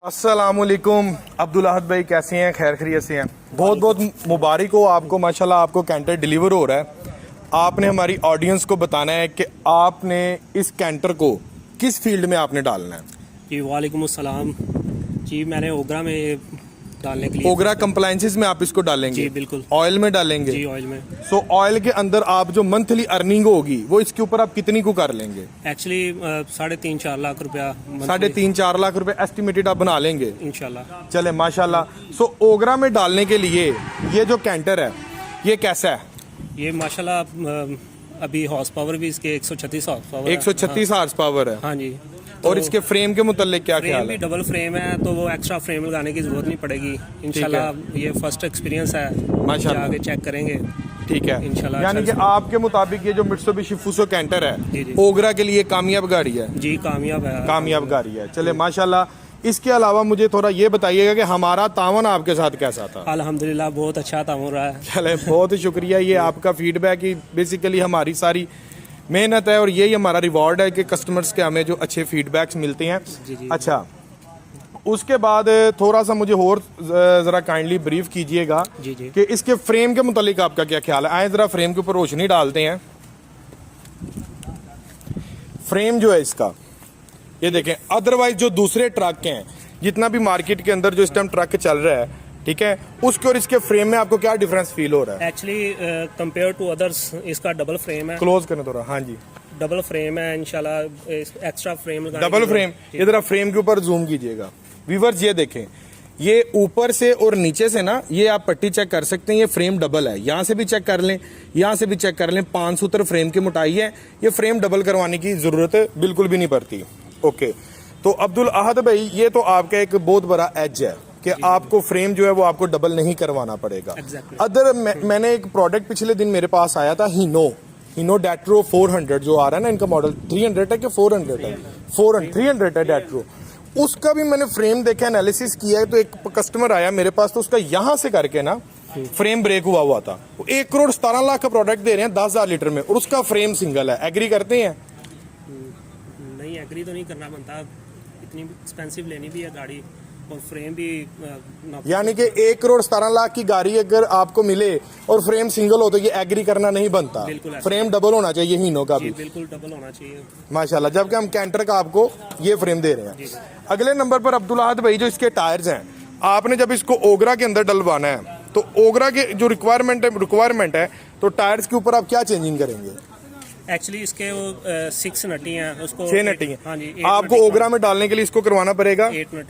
अस्सलामुअलैकुम अब्दुल अहद भाई, कैसे हैं? खैर खैरियत से हैं? बहुत बहुत मुबारक हो आपको, माशाल्लाह आपको कैंटर डिलीवर हो रहा है। आपने हमारी ऑडियंस को बताना है कि आपने इस कैंटर को किस फील्ड में आपने डालना है। जी वालेकुम अस्सलाम जी, मैंने ओगरा में डालने के लिए ओगरा कंप्लायंसेस में आप इसको डालेंगे? जी बिल्कुल। ऑयल में डालेंगे? जी ऑयल में। सो ऑयल के अंदर आप जो मंथली अर्निंग होगी वो इसके ऊपर आप कितनी को कर लेंगे? एक्चुअली 3.5-4 लाख रुपया 3.5-4 लाख रुपए एस्टिमेटेड आप बना लेंगे इंशाल्लाह। चले माशाल्लाह। सो ओगरा में डालने के लिए ये जो कैंटर है ये कैसा है? ये माशाल्लाह अभी हॉर्स पावर भी इसके 136 हॉर्स पावर 136 हार्स पावर है। हाँ जी। और इसके फ्रेम के मुतालिक क्या फ्रेम ख्याल भी है? डबल फ्रेम है तो वो एक्स्ट्रा फ्रेम लगाने की जरूरत नहीं पड़ेगी इंशाल्लाह। ये फर्स्ट एक्सपीरियंस है, माशाल्लाह। आगे चेक करेंगे ठीक है इंशाल्लाह। यानी कि आपके मुताबिक ये जो मित्सुबिशी फुसो कैंटर जी, है जी। ओगरा के लिए कामयाब गाड़ी है? जी कामयाब है। कामयाब गाड़ी है, चले माशाल्लाह। इसके अलावा मुझे थोड़ा ये बताइएगा कि हमारा तावन आपके साथ कैसा था? अल्हम्दुलिल्लाह बहुत अच्छा तामुन रहा है। चले बहुत ही शुक्रिया, ये आपका फीडबैक ही बेसिकली हमारी सारी मेहनत है और यही हमारा रिवॉर्ड है कि कस्टमर्स के हमें जो अच्छे फीडबैक्स मिलते हैं। जी, जी। अच्छा, उसके बाद थोड़ा सा मुझे और ज़रा काइंडली ब्रीफ कीजिएगा जी, जी। कि इसके फ्रेम के मुतालिक आपका क्या ख्याल है। आए ज़रा फ्रेम के ऊपर रोशनी डालते हैं। फ्रेम जो है इसका ये देखें, अदरवाइज जो दूसरे ट्रक हैं जितना भी मार्केट के अंदर जो इस टाइम ट्रक चल रहा है, ठीक है, उसके और इसके फ्रेम में आपको क्या डिफरेंस फील हो रहा है? एक्चुअली कंपेयर टू अदर्स इसका डबल फ्रेम है। क्लोज करने थोड़ा। हाँ जी, डबल फ्रेम है इंशाल्लाह। एक्स्ट्रा फ्रेम लगाने डबल की फ्रेम। जरूरत- ये जरा फ्रेम के ऊपर जूम कीजिएगा व्यूवर्स, ये देखें, ये ऊपर से और नीचे से ना ये आप पट्टी चेक कर सकते हैं, ये फ्रेम डबल है। यहाँ से भी चेक कर लें, यहाँ से भी चेक कर लें, 5 सूत्र फ्रेम की मोटाई है। ये फ्रेम डबल करवाने की जरूरत बिल्कुल भी नहीं पड़ती। ओके, तो अब्दुल अहद भाई ये तो आपका एक बहुत बड़ा एज है कि आपको फ्रेम जो है वो आपको डबल नहीं करवाना पड़ेगा। Exactly. अदर मैंने एक प्रोडक्ट पिछले दिन मेरे पास आया था, हीनो डेट्रो 400 जो आ रहा है ना, इनका मॉडल 300 है कि 400 है? 300 है डेट्रो। उसका भी मैंने फ्रेम देखा, एनालिसिस किया है, तो एक कस्टमर आया मेरे पास तो उसका यहां से करके ना फ्रेम ब्रेक हुआ था। 1,17,00,000 का प्रोडक्ट दे रहे हैं 10,000 लीटर में और उसका फ्रेम सिंगल है। एग्री करते हैं? नहीं एग्री तो नहीं करना बनता, इतनी एक्सपेंसिव लेनी भी है गाड़ी और फ्रेम भी यानी कि 1,17,00,000 की गाड़ी अगर आपको मिले और फ्रेम सिंगल हो तो ये एग्री करना नहीं बनता। बिल्कुल ऐसा। फ्रेम डबल होना चाहिए हीनो का भी। बिल्कुल डबल होना चाहिए माशाल्लाह, जबकि हम कैंटर का आपको ये फ्रेम दे रहे हैं। अगले नंबर पर अब्दुल अहद भाई, जो इसके टायर्स हैं, आपने जब इसको ओगरा के अंदर डलवाना है तो ओगरा के जो रिक्वायरमेंट है तो टायर्स के ऊपर आप क्या चेंजिंग करेंगे? एक्चुअली इसके वो 6 नटी हैं, उसको 6 नटी है। हाँ जी। 8 आपको नटी ओगरा में डालने के लिए इसको करवाना पड़ेगा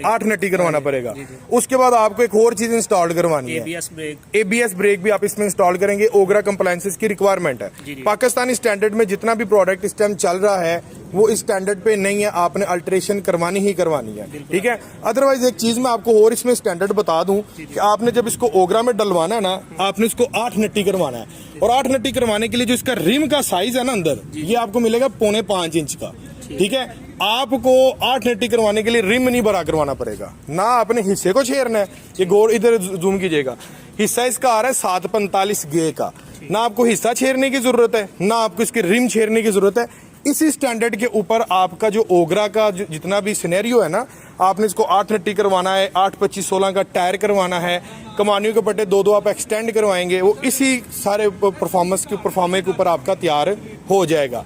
8 नटी करवाना पड़ेगा। उसके बाद आपको एक और चीज इंस्टॉल करवानी है, ABS ब्रेक। ABS ब्रेक भी आप इसमें इंस्टॉल करेंगे। ओगरा कंप्लायंसेस की रिक्वायरमेंट है। जी, जी। पाकिस्तानी स्टैंडर्ड में जितना भी प्रोडक्ट इस टाइम चल रहा है वो इस स्टैंडर्ड पे नहीं है, आपने अल्टरेशन करवानी ही करवानी है, ठीक है। अदरवाइज एक चीज मैं आपको और इसमें स्टैंडर्ड बता दूं कि आपने जब इसको ओगरा में डलवाना है ना, आपने इसको 8 नट्टी करवाना है। और 8 नट्टी करवाने के लिए जो इसका रिम का साइज है ना अंदर, ये आपको मिलेगा 4.25 इंच का, ठीक है। आपको 8 नट्टी करवाने के लिए रिम नहीं बड़ा करवाना पड़ेगा, ना आपने हिस्से को छेड़ना है। ये गोल इधर जूम कीजिएगा, हिस्सा इसका आ रहा है 745 गे का, ना आपको हिस्सा छेड़ने की जरूरत है, ना आपको इसकी रिम छेड़ने की जरूरत है। इसी स्टैंडर्ड के ऊपर आपका जो ओगरा का जितना भी सिनेरियो है ना, आपने इसको 8 नट्टी करवाना है, 8-25-16 का टायर करवाना है, कमानियों के पट्टे 2-2 आप एक्सटेंड करवाएंगे, वो इसी सारे परफॉर्मेंस के ऊपर आपका तैयार हो जाएगा।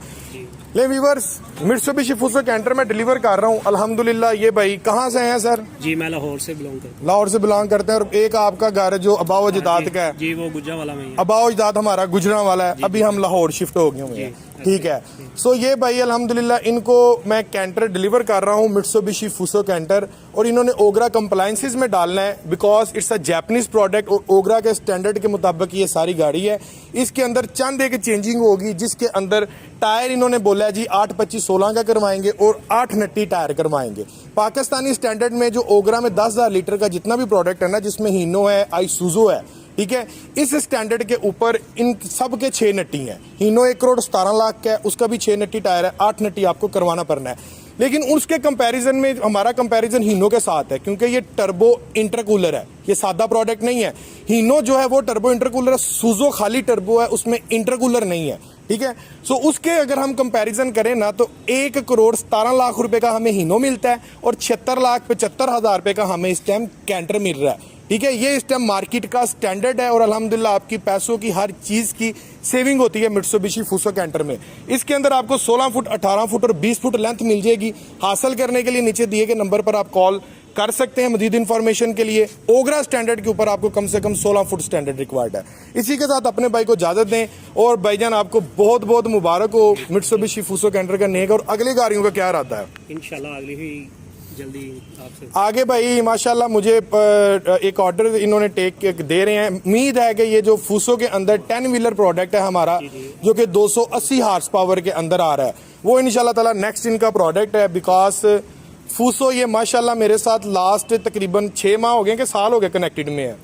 ले व्यूअर्स, मित्सुबिशी फुसो कैंटर में डिलीवर कर रहा हूँ अल्हम्दुलिल्लाह। ये भाई कहाँ से हैं सर? जी मैं लाहौर से बिलोंग करता हूँ। लाहौर से बिलोंग करते हैं। और एक आपका घर जो अबाव अजदाद का है? जी वो गुजरांवाला में ही है। अबाव अजदाद हमारा गुजरांवाला है, अभी हम लाहौर शिफ्ट हो गए हुए हैं, ठीक है। सो ये भाई अल्हम्दुलिल्लाह इनको मैं कैंटर डिलीवर कर रहा हूँ, मित्सुबिशी फुसो कैंटर, और इन्होंने ओगरा कंप्लायंसेस में डालना है because it's a Japanese product और ओगरा के स्टैंडर्ड के मुताबिक ये सारी गाड़ी है। इसके अंदर चंद एक चेंजिंग होगी, जिसके अंदर टायर इन्होंने बोला है जी 8-25-16 का करवाएंगे और 8 नट्टी टायर करवाएंगे। पाकिस्तानी स्टैंडर्ड में जो ओगरा में 10,000 लीटर का जितना भी प्रोडक्ट है ना, जिसमें हीनो है, आइसुजो है, ठीक है, इस स्टैंडर्ड के ऊपर इन सब के 6 नट्टी हैं। हीनो 1,17,00,000 का है, उसका भी 6 नट्टी टायर है, 8 नट्टी आपको करवाना पड़ना है। लेकिन उसके कंपैरिजन में हमारा कंपैरिजन हीनो के साथ है, क्योंकि ये टर्बो इंटरकूलर है, ये सादा प्रोडक्ट नहीं है। हीनो जो है वो टर्बो इंटरकूलर है, सुजो खाली टर्बो है, उसमें इंटरकूलर नहीं है, ठीक है। सो उसके अगर हम कंपैरिजन करें ना तो 1,17,00,000 रुपए का हमें हीनो मिलता है और 76,75,000 रुपए का हमें इस टाइम कैंटर मिल रहा है, ठीक है। ये इस टाइम मार्केट का स्टैंडर्ड है और अल्हम्दुलिल्लाह आपकी पैसों की हर चीज़ की सेविंग होती है मित्सुबिशी फूसो कैंटर में। इसके अंदर आपको 16 फुट, 18 फुट और 20 फुट लेंथ मिल जाएगी। हासिल करने के लिए नीचे दिए गए नंबर पर आप कॉल कर सकते हैं मजीद इन्फॉर्मेशन के लिए। ओगरा स्टैंडर्ड के ऊपर आपको कम से कम 16 फुट स्टैंडर्ड रिक्वायर्ड है। इसी के साथ अपने भाई को इजाजत दें और भाईजान आपको बहुत बहुत मुबारक हो मित्सुबिशी फूसो कैंटर का नेक। और अगली गाड़ियों का क्या इरादा है? इंशाल्लाह अगली ही जल्दी आपसे आगे भाई माशाल्लाह मुझे एक ऑर्डर इन्होंने टेक दे रहे हैं। उम्मीद है कि ये जो फूसो के अंदर 10 व्हीलर प्रोडक्ट है हमारा जो कि 280 हार्स पावर के अंदर आ रहा है, वो इंशाल्लाह ताला नेक्स्ट इनका प्रोडक्ट है। बिकॉज फूसो ये माशाल्लाह मेरे साथ लास्ट तकरीबन 6 माह हो गए कि साल हो गए कनेक्टेड में है,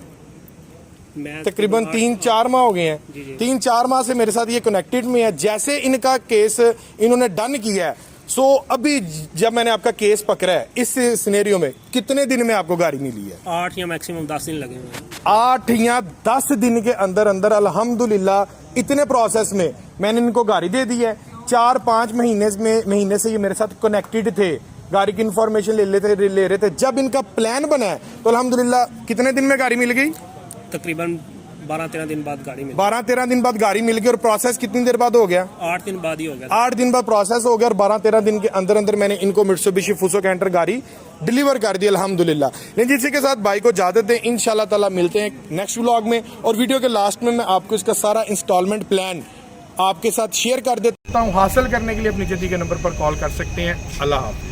मैं तकरीबन 3-4 माह हो गए हैं। 3-4 माह से मेरे साथ ये कनेक्टेड में है। जैसे इनका केस इन्होंने डन किया है, सो अभी जब मैंने आपका केस पकड़ा है इस सिनेरियो में कितने दिन में आपको गाड़ी मिली है? 8 या मैक्सिमम 10 दिन लगे हुए हैं। 8 या 10 दिन के अंदर अंदर अल्हम्दुलिल्लाह इतने प्रोसेस में मैंने इनको गाड़ी दे दी है। 4-5 महीने से ये मेरे साथ कनेक्टेड थे, गाड़ी की इन्फॉर्मेशन ले रहे थे। जब इनका प्लान बना है तो अल्हम्दुलिल्लाह कितने दिन में गाड़ी मिल गई? तकरीबन 12-13 दिन बाद गाड़ी मिली। 12-13 दिन बाद गाड़ी मिल गई। और प्रोसेस कितनी देर बाद हो गया? 8 दिन बाद ही हो गया। 8 दिन बाद प्रोसेस हो गया और 12-13 दिन के अंदर अंदर मैंने इनको मित्सुबिशी फूसो कैंटर गाड़ी डिलीवर कर दी अल्हम्दुलिल्लाह। लेकिन जिसके के साथ भाई को इजाजत दें, इंशाल्लाह ताला मिलते हैं नेक्स्ट व्लॉग में। और वीडियो के लास्ट में मैं आपको इसका सारा इंस्टॉलमेंट प्लान आपके साथ शेयर कर देता हूँ। हासिल करने के लिए अपनी जल्दी के नंबर पर कॉल कर सकते हैं। अल्लाह हाफ़िज़।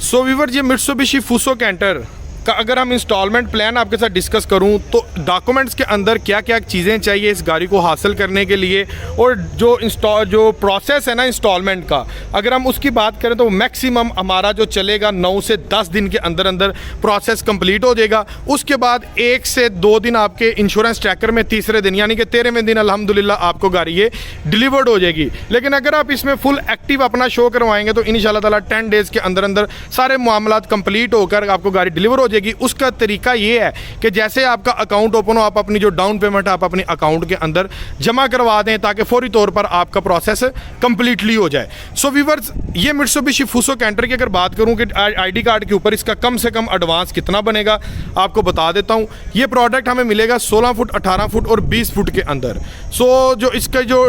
सो व्यूअर, ये मित्सुबिशी फूसो कैंटर का अगर हम इंस्टॉलमेंट प्लान आपके साथ डिस्कस करूं तो डॉक्यूमेंट्स के अंदर क्या क्या चीज़ें चाहिए इस गाड़ी को हासिल करने के लिए, और जो प्रोसेस है ना इंस्टॉलमेंट का, अगर हम उसकी बात करें तो मैक्सिमम हमारा जो चलेगा 9 से 10 दिन के अंदर अंदर प्रोसेस कंप्लीट हो जाएगा। उसके बाद 1 से 2 दिन आपके इंश्योरेंस ट्रैकर में, तीसरे दिन यानी कि 13वें दिन अल्हम्दुलिल्लाह आपको गाड़ी ये डिलीवर्ड हो जाएगी। लेकिन अगर आप इसमें फुल एक्टिव अपना शो करवाएंगे तो इंशाल्लाह ताला 10 डेज़ के अंदर अंदर सारे मामलात कंप्लीट होकर आपको गाड़ी डिलीवर हो जाएगी। उसका तरीका ये है कि जैसे आपका अकाउंट ओपन हो, आप अपनी जो डाउन पेमेंट है आप अपने अकाउंट के अंदर जमा करवा दें ताकि फौरी तौर पर आपका प्रोसेस कंप्लीटली हो जाए। सो व्यूअर्स, ये मित्सुबिशी फूसो कैंटर की अगर बात करूं कि आईडी कार्ड के ऊपर इसका कम से कम एडवांस कितना बनेगा आपको बता देता हूं। ये प्रोडक्ट हमें मिलेगा 16 फुट, 18 फुट और 20 फुट के अंदर। सो जो इसका जो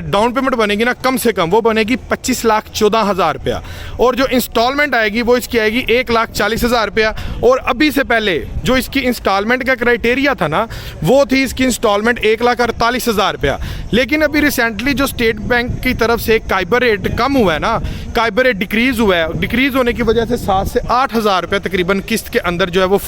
डाउन पेमेंट बनेगी ना, कम से कम वो बनेगी 25,14,000 रुपया। और जो इंस्टॉलमेंट आएगी वो इसकी आएगी 1,40,000 रुपया। और अभी से पहले जो इसकी इंस्टॉलमेंट का क्राइटेरिया था ना, वो थी इसकी इंस्टॉलमेंट 1,48,000 रुपया। लेकिन अभी रिसेंटली जो स्टेट बैंक की तरफ से काइबर रेट कम हुआ है ना, काइबर रेट डिक्रीज़ हुआ है, डिक्रीज़ होने की वजह से 7 से 8,000 रुपये तकरीबन किस्त के अंदर जो है वो